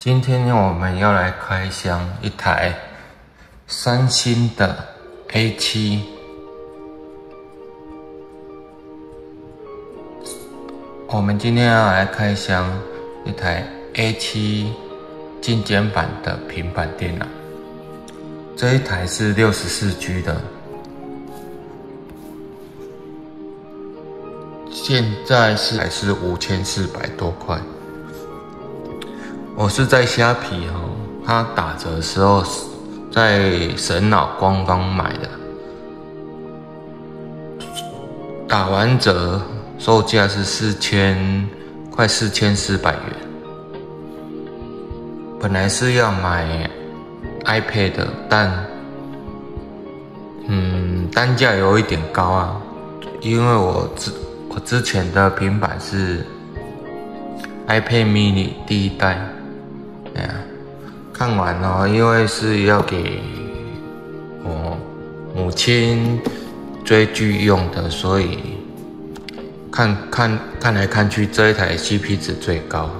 今天我们要来开箱一台三星的 A7， 我们今天要来开箱一台 A7 精简版的平板电脑。这一台是 64G 的，现在还是5400多块。我是在虾皮它打折的时候在神脑官方买的，打完折售价是快4400元。本来是要买 iPad 的，但单价有一点高啊，因为我之前的平板是 iPad mini 第一代。看完因为是要给我母亲追剧用的，所以看来看去，这一台 CP 值最高。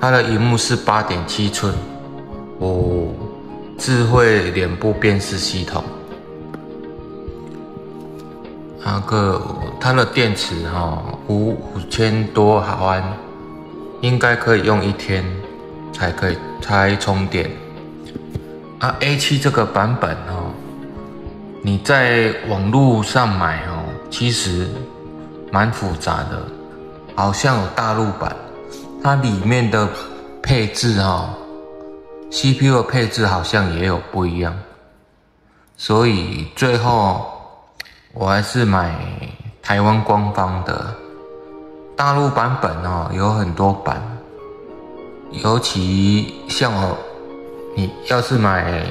它的萤幕是 8.7 寸，智慧脸部辨识系统。它的电池5000多毫安，应该可以用1天才充电。A7 这个版本你在网络上买其实蛮复杂的，好像有大陆版，它里面的配置CPU 的配置好像也有不一样，所以最后我还是买台湾官方的。大陆版本有很多版，尤其像你要是买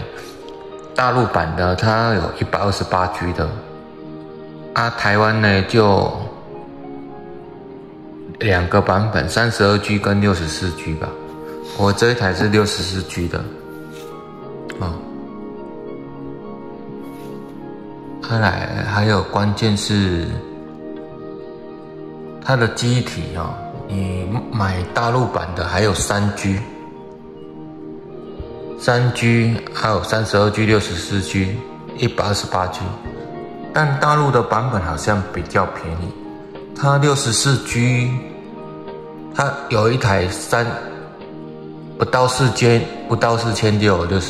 大陆版的，它有 128G 的，台湾呢就2个版本， 32G 跟 64G 吧。我这一台是 64G 的还有关键是它的机体你买大陆版的还有 3G 还有 32G 64G 128G， 但大陆的版本好像比较便宜。它 64G 它有一台不到4600 64G 的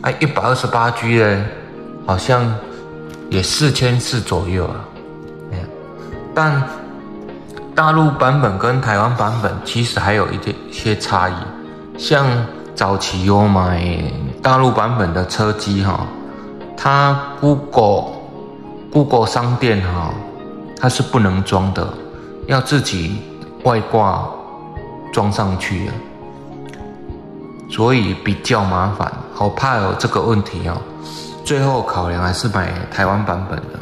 ，128G 呢好像也4400左右啊。但大陆版本跟台湾版本其实还有一些差异，像早期我买大陆版本的车机它 Google 商店它是不能装的，要自己外挂装上去的，所以比较麻烦。好怕有这个问题最后考量还是买台湾版本的，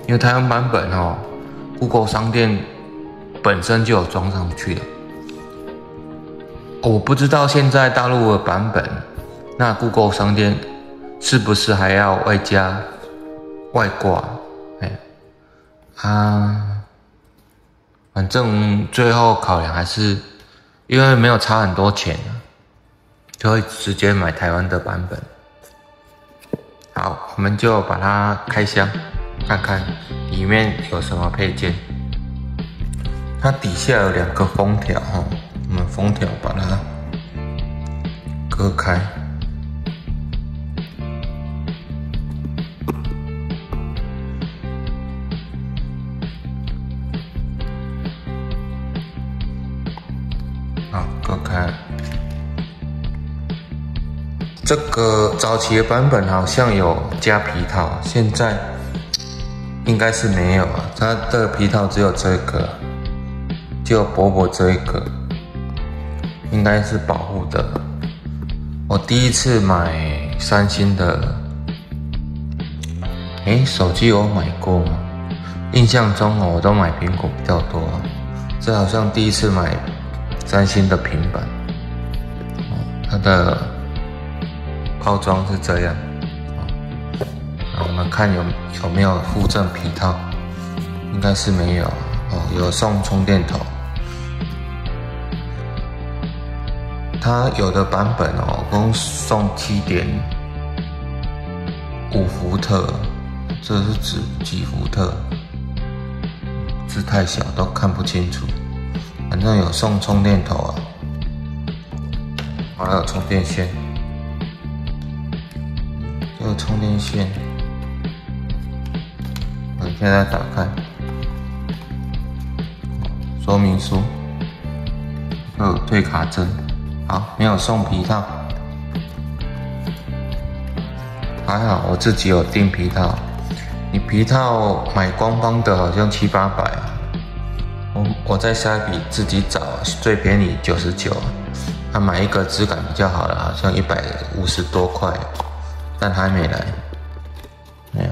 因为台湾版本Google 商店本身就有装上去的。我不知道现在大陆的版本，那 Google 商店是不是还要外挂？反正最后考量还是因为没有差很多钱就会直接买台湾的版本。好，我们就把它开箱看看里面有什么配件。它底下有2个封条我们封条把它割开。好，割开。这个早期的版本好像有加皮套，现在应该是没有啊。它的皮套只有这个，就薄薄这一个，应该是保护的。我第一次买三星的，手机有买过吗？印象中我都买苹果比较多这好像第一次买三星的平板。它的包装是这样，我们看有没有附赠皮套，应该是没有有送充电头。它有的版本哦，共送7.5伏特，这是指几伏特？字太小都看不清楚。反正有送充电头啊，还有充电线。这个充电线，我现在打开说明书，还有退卡针。好，没有送皮套，还好我自己有订皮套。你皮套买官方的好像700-800啊，我在虾皮自己找，最便宜99啊。他买一个质感比较好的，好像150多块，但还没来。没有。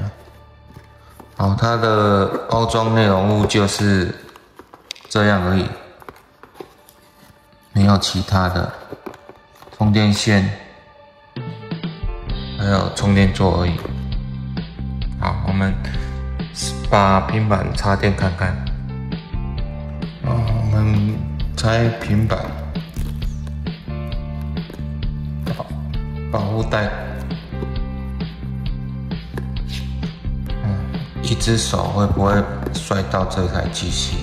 好，它的包装内容物就是这样而已，没有其他的。充电线，还有充电座而已。好，我们把平板插电看看。我们拆平板，保护带。一只手会不会摔到这台机器？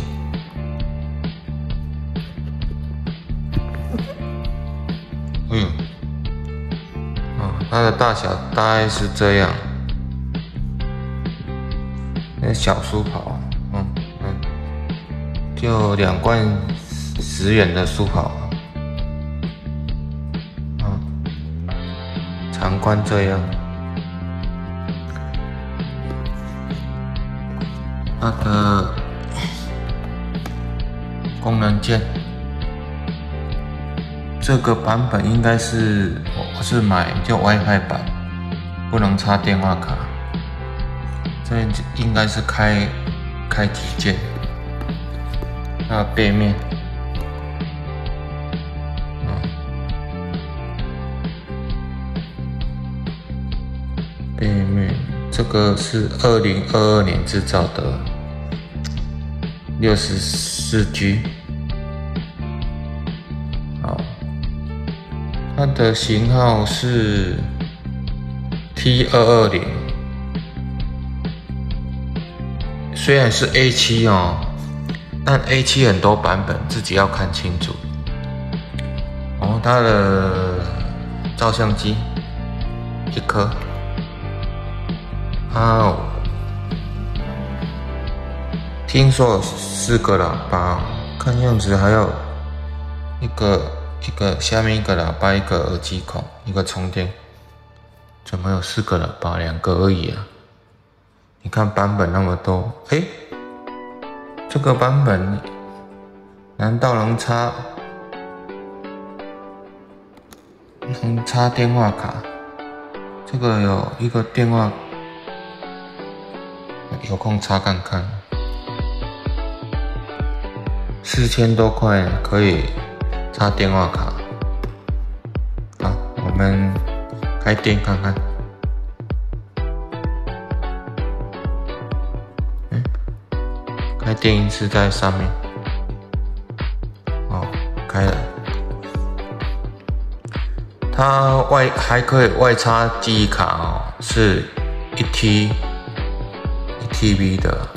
它的大小大概是这样。那小书跑，就2罐10元的书跑，长宽这样。它的功能键，这个版本应该是我是买就 WiFi 版，不能插电话卡。这应该是开机键。它的背面，背面这个是2022年制造的64G。好，它的型号是 T220，虽然是 A7 哦，但 A7 很多版本自己要看清楚。它的照相机1颗，听说有4个喇叭，看样子还有一个下面一个喇叭，一个耳机孔，一个充电。怎么有4个喇叭？2个而已啊！你看版本那么多，这个版本难道能插电话卡？这个有一个电话，有空插看看。4000多块可以插电话卡。好，我们开电看看。开电音是在上面。开了。它还可以外插记忆卡是1TB 的。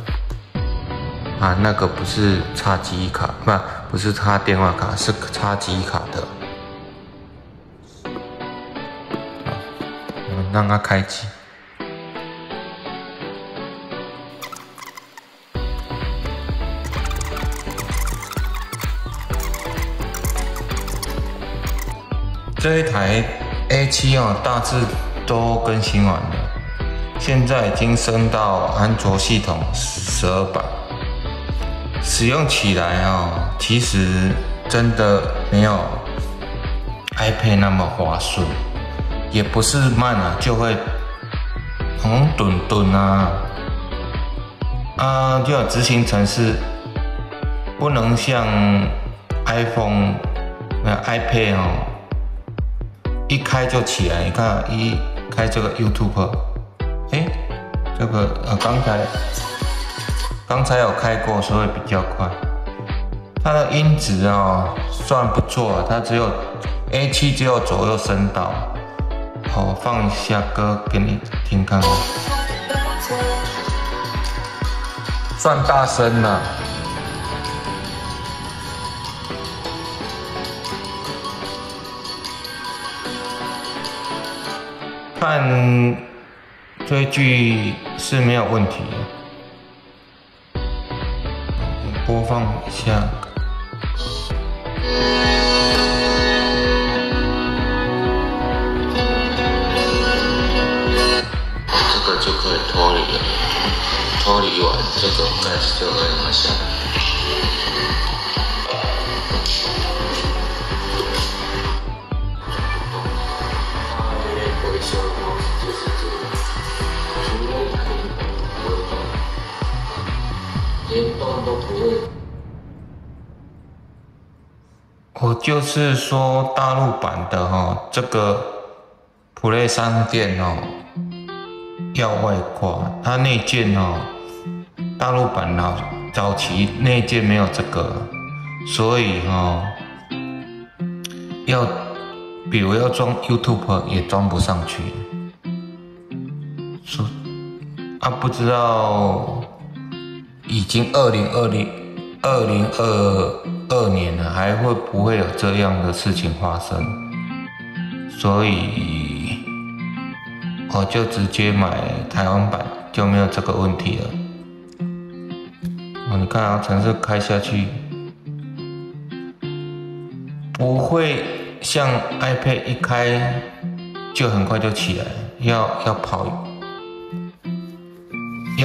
那个不是插记忆卡，不是插电话卡，是插记忆卡的。我们让它开机。这一台 A7 大致都更新完了，现在已经升到安卓系统12版。使用起来其实真的没有 iPad 那么滑顺，也不是慢就会顿就有执行程式，不能像 iPad 一开就起来。你看一开这个 YouTube， 这个刚才有开过，所以比较快。它的音质算不错，它只有 A7只有左右声道。好，放一下歌给你听看看，算大声了。看追剧是没有问题的，播放一下。这个就可以脱离了，脱离完这个应该是就可以拿下来。连动都不会。我就是说大陆版的这个 Play 商店要外挂，它内建大陆版早期内建没有这个，所以要比如要装 YouTube 也装不上去。不知道已经2022年了，还会不会有这样的事情发生？所以我就直接买台湾版，就没有这个问题了。你看程式开下去，不会像 iPad 一开就很快就起来，要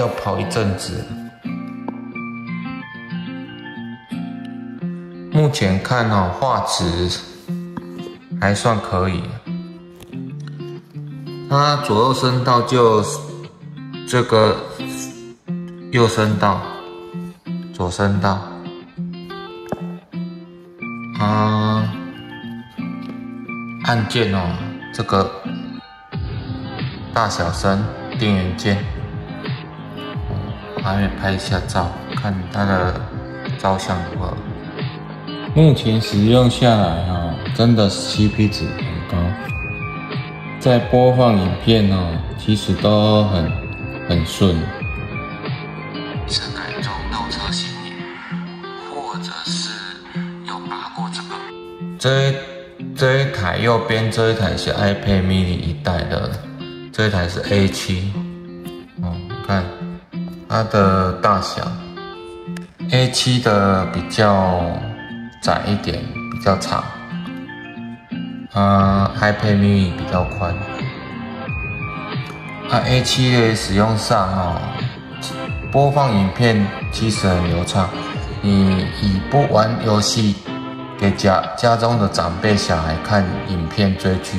跑一阵子。目前看画质还算可以，它左右声道就这个右声道、左声道，按键这个大小声、电源键，还没拍一下照，看它的照相如何。目前使用下来真的 CP 值很高，在播放影片其实都很顺。是改装倒车型也，或者是有拔过这个。这一台右边这一台是 iPad mini 一代的，这一台是 A7，看它的大小 ，A7 的比较窄一点，比较长，iPad mini 比较宽。A7 的使用上播放影片其实很流畅。你以不玩游戏给家中的长辈小孩看影片追剧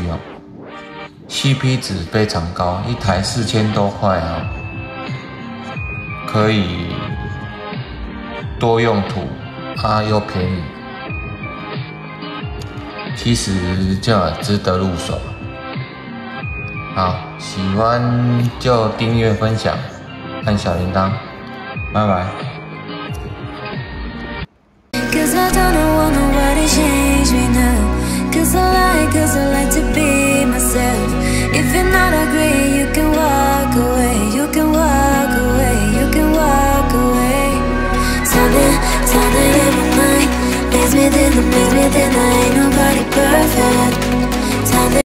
CP 值非常高，一台4000多块可以多用途又便宜。其实就值得入手。好，喜欢就订阅、分享、按小铃铛，拜拜。Cause I don't want nobody change me now. Cause I like to be myself. If you're not agree, you can walk away. You can walk away. You can walk away. Something in my mind makes me think